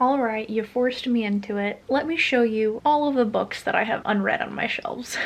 Alright, you forced me into it. Let me show you all of the books that I have unread on my shelves.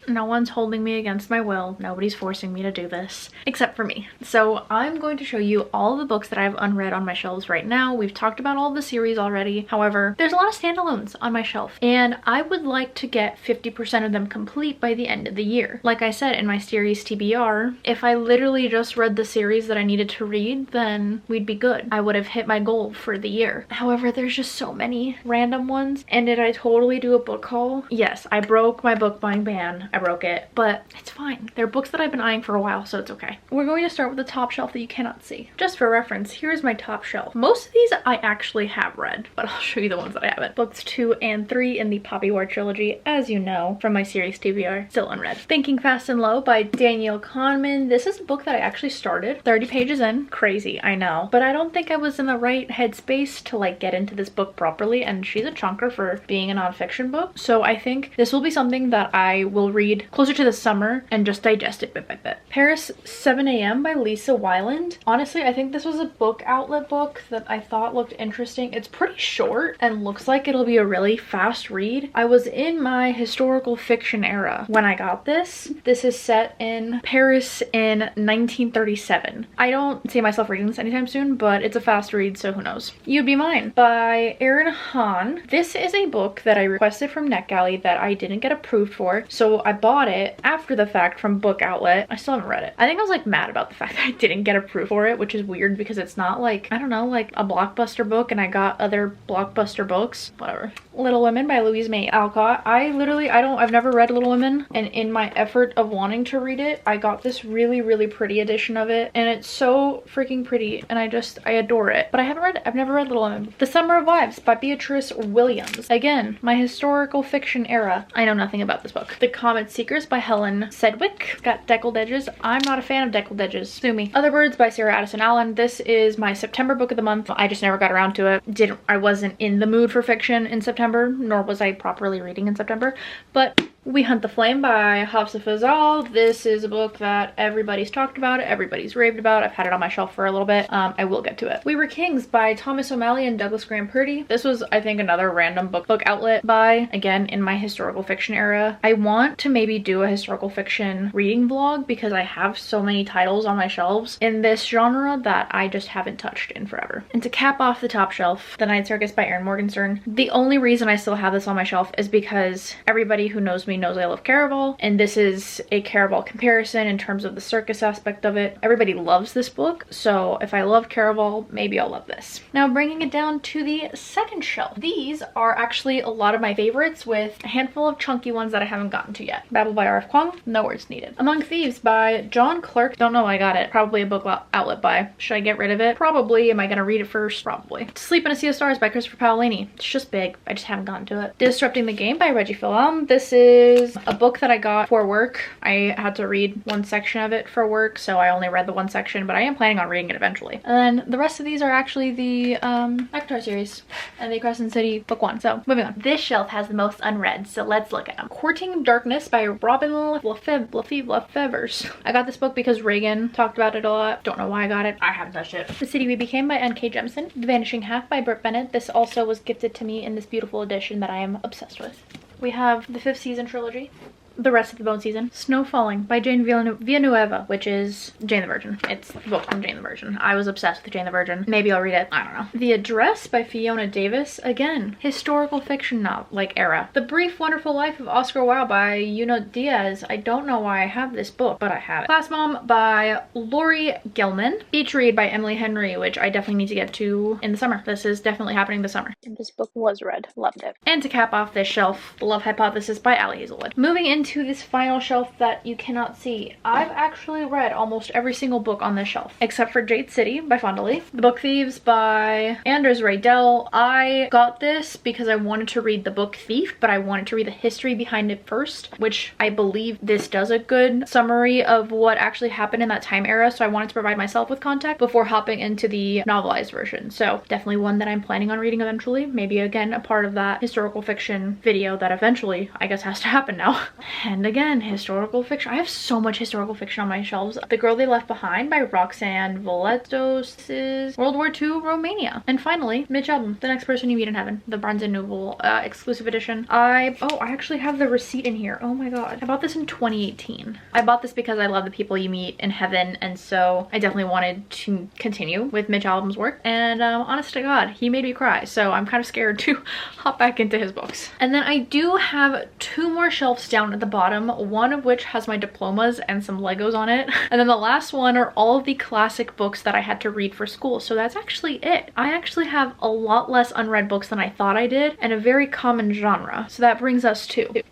No one's holding me against my will. Nobody's forcing me to do this, except for me. So I'm going to show you all the books that I have unread on my shelves right now. We've talked about all the series already. However, there's a lot of standalones on my shelf, and I would like to get 50% of them complete by the end of the year. Like I said in my series TBR, if I literally just read the series that I needed to read, then we'd be good. I would have hit my goal for the year. However, there's just so many random ones. And did I totally do a book haul? Yes, I broke my book buying ban. I broke it, but it's fine. They're books that I've been eyeing for a while, so it's okay. We're going to start with the top shelf that you cannot see. Just for reference, here's my top shelf. Most of these I actually have read, but I'll show you the ones that I haven't. Books 2 and 3 in the Poppy War trilogy, as you know from my series TBR, still unread. Thinking Fast and Low by Danielle Kahneman. This is a book that I actually started 30 pages in. Crazy, I know, but I don't think I was in the right headspace to like get into this book properly, and she's a chunker for being a nonfiction book, so I think this will be something that I will read closer to the summer and just digest it bit by bit. Paris 7 a.m. by Lisa Weiland. Honestly, I think this was a book outlet book that I thought looked interesting. It's pretty short and looks like it'll be a really fast read. I was in my historical fiction era when I got this. This is set in Paris in 1937. I don't see myself reading this anytime soon, but it's a fast read, so who knows. You'd Be Mine by Erin Hahn. This is a book that I requested from NetGalley that I didn't get approved for, so I bought it after the fact from Book Outlet. I still haven't read it. I think I was like mad about the fact that I didn't get approved for it, which is weird because it's not like, I don't know, like a blockbuster book, and I got other blockbuster books. Whatever. Little Women by Louise May Alcott. I've never read Little Women, and in my effort of wanting to read it, I got this really pretty edition of it, and it's so freaking pretty, and I adore it. But I've never read Little Women. The Summer of Wives by Beatrice Williams. Again, my historical fiction era. I know nothing about this book. The Comet Seekers by Helen Sedgwick. Got deckled edges. I'm not a fan of deckled edges. Sue me. Other Birds by Sarah Addison Allen. This is my September book of the month. I just never got around to it. I wasn't in the mood for fiction in September, nor was I properly reading in September, but We Hunt the Flame by Hafsa Fazal. This is a book that everybody's talked about, everybody's raved about. I've had it on my shelf for a little bit. I will get to it. We Were Kings by Thomas O'Malley and Douglas Graham Purdy. This was, I think, another random book outlet buy, again, in my historical fiction era. I want to maybe do a historical fiction reading vlog because I have so many titles on my shelves in this genre that I just haven't touched in forever. And to cap off the top shelf, The Night Circus by Erin Morgenstern. The only reason I still have this on my shelf is because everybody who knows me knows I love Caraval, and this is a Caraval comparison in terms of the circus aspect of it. Everybody loves this book, so if I love Caraval, maybe I'll love this. Now bringing it down to the second shelf. These are actually a lot of my favorites, with a handful of chunky ones that I haven't gotten to yet. Babel by R.F. Kuang, no words needed. Among Thieves by John Clark. Don't know why I got it. Probably a book outlet buy. Should I get rid of it? Probably. Am I gonna read it first? Probably. Sleep in a Sea of Stars by Christopher Paolini. It's just big. I just haven't gotten to it. Disrupting the Game by Reggie Fils-Aimé. This is a book that I got for work. I had to read one section of it for work, so I only read the one section, but I am planning on reading it eventually. And then the rest of these are actually the Avatar series and the Crescent City book 1. So moving on. This shelf has the most unread, so let's look at them. Courting Darkness by Robin Lefevers. I got this book because Reagan talked about it a lot. Don't know why I got it. I haven't touched it. The City We Became by N.K. Jemisin. The Vanishing Half by Britt Bennett. This also was gifted to me in this beautiful edition that I am obsessed with. We have the 5th season trilogy. The Rest of the Bone Season. Snow Falling by Jane Villanueva, which is Jane the Virgin. It's the book from Jane the Virgin. I was obsessed with Jane the Virgin. Maybe I'll read it. I don't know. The Address by Fiona Davis. Again, historical fiction novel, like era. The Brief Wonderful Life of Oscar Wilde by Yuna Diaz. I don't know why I have this book, but I have it. Class Mom by Lori Gelman. Beach Read by Emily Henry, which I definitely need to get to in the summer. This is definitely happening this summer. And this book was read. Loved it. And to cap off this shelf, The Love Hypothesis by Allie Hazelwood. Moving into this final shelf that you cannot see. I've actually read almost every single book on this shelf, except for Jade City by Fonda Lee. The Book Thieves by Anders Raydell. I got this because I wanted to read the book Thief, but I wanted to read the history behind it first, which I believe this does a good summary of what actually happened in that time era, so I wanted to provide myself with context before hopping into the novelized version. So definitely one that I'm planning on reading eventually. Maybe again a part of that historical fiction video that eventually I guess has to happen now. And again, historical fiction. I have so much historical fiction on my shelves. The Girl They Left Behind by Roxanne Volatos' World War II Romania. And finally, Mitch Albom, The Next Person You Meet in Heaven, the Barnes & Noble exclusive edition. I actually have the receipt in here. Oh my god. I bought this in 2018. I bought this because I love the people you meet in heaven, and so I definitely wanted to continue with Mitch Albom's work. And honest to god, he made me cry, so I'm kind of scared to hop back into his books. And then I do have 2 more shelves down at the bottom, one of which has my diplomas and some Legos on it. And then the last one are all of the classic books that I had to read for school. So that's actually it. I actually have a lot less unread books than I thought I did, and a very common genre. So that brings us to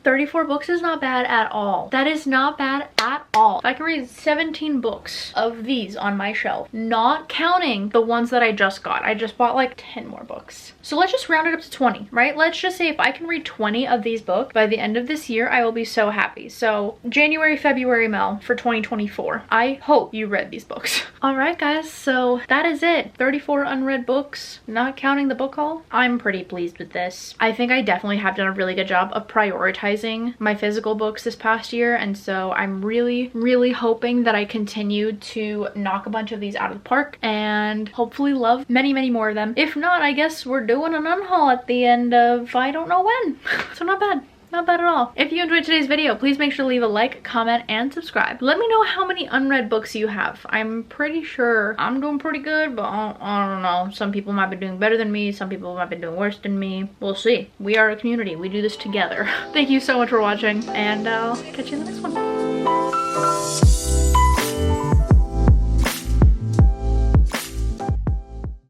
34 books is not bad at all. That is not bad at all. If I can read 17 books of these on my shelf, not counting the ones that I just got. I just bought like 10 more books. So let's just round it up to 20, right? Let's just say if I can read 20 of these books by the end of this year, I will be so happy. So January, February, Mel for 2024. I hope you read these books. All right, guys, so that is it. 34 unread books, not counting the book haul. I'm pretty pleased with this. I think I definitely have done a really good job of prioritizing my physical books this past year, and so I'm really hoping that I continue to knock a bunch of these out of the park and hopefully love many more of them. If not, I guess we're doing an unhaul at the end of I don't know when. So not bad. Not bad at all. If you enjoyed today's video, please make sure to leave a like, comment, and subscribe. Let me know how many unread books you have. I'm pretty sure I'm doing pretty good, but I don't know. Some people might be doing better than me. Some people might be doing worse than me. We'll see. We are a community. We do this together. Thank you so much for watching, and I'll catch you in the next one.